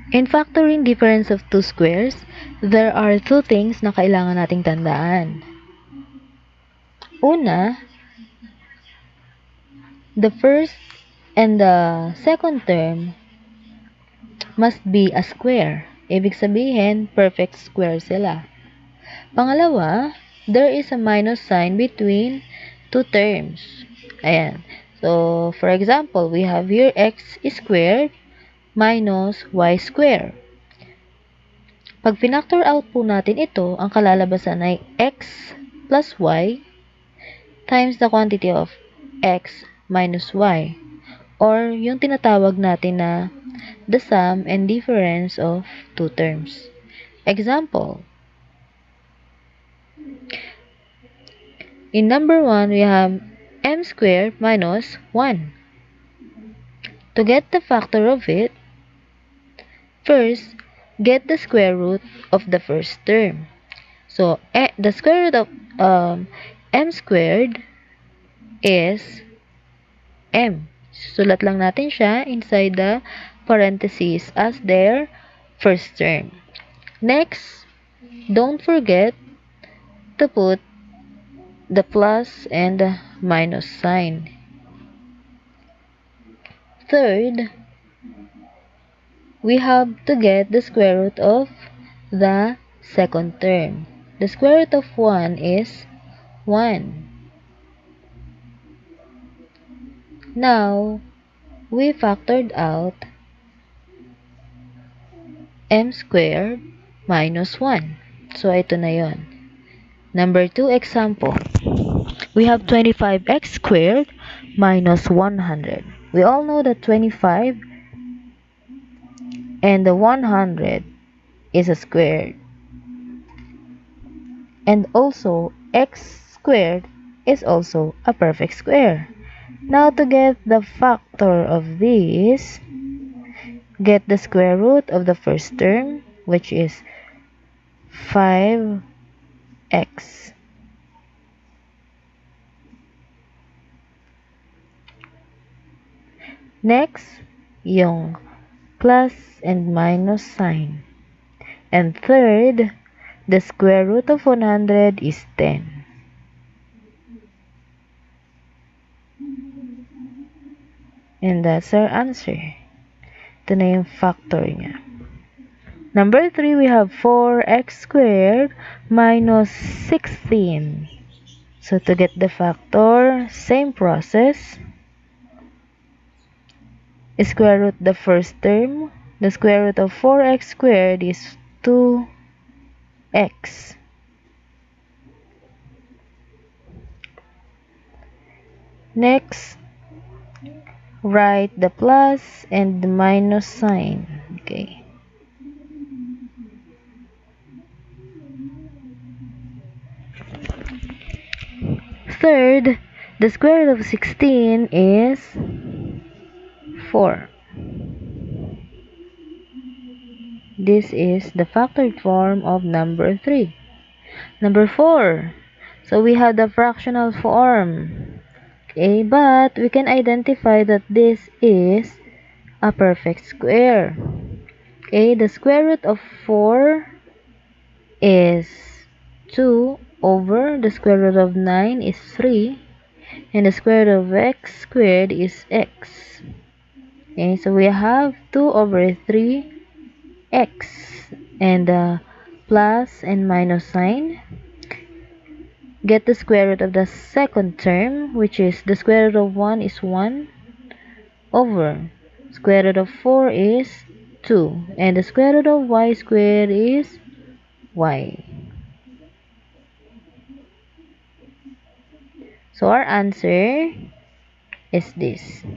In factoring difference of two squares, there are two things na kailangan nating tandaan. Una, the first and the second term must be a square. Ibig sabihin, perfect square sila. Pangalawa, there is a minus sign between two terms. Ayan. So, for example, we have here x squared minus y squared. Pag pinactor out po natin ito, ang kalalabasan ay x plus y times the quantity of x minus y, or yung tinatawag natin na the sum and difference of two terms. Example, in number 1, we have m squared minus 1. To get the factor of it, first, get the square root of the first term. So, the square root of m squared is m. Sulat lang natin siya inside the parentheses as their first term. Next, don't forget to put the plus and the minus sign. Third, we have to get the square root of the second term. The square root of 1 is 1. Now, we factored out m squared minus 1. So, ito na yon. Number 2 example. We have 25x squared minus 100. We all know that 25 and the 100 is a squared. And also, x squared is also a perfect square. Now, to get the factor of this, get the square root of the first term, which is 5x. Next, yung plus and minus sign. And third, the square root of 100 is 10. And that's our answer. Ito na yung factor niya. Number 3, we have 4x squared minus 16. So, to get the factor, same process. Square root the first term. The square root of 4x squared is 2x. Next, write the plus and the minus sign. Okay. Third, the square root of 16 is 4. This is the factored form of number 3. Number 4. So we have the fractional form. Okay, but we can identify that this is a perfect square. Okay, the square root of 4 is 2 over the square root of 9 is 3, and the square root of x squared is x. Okay, so we have 2 over 3x, and the plus and minus sign. Get the square root of the second term, which is the square root of 1 is 1 over square root of 4 is 2, and the square root of y squared is y. So our answer is this.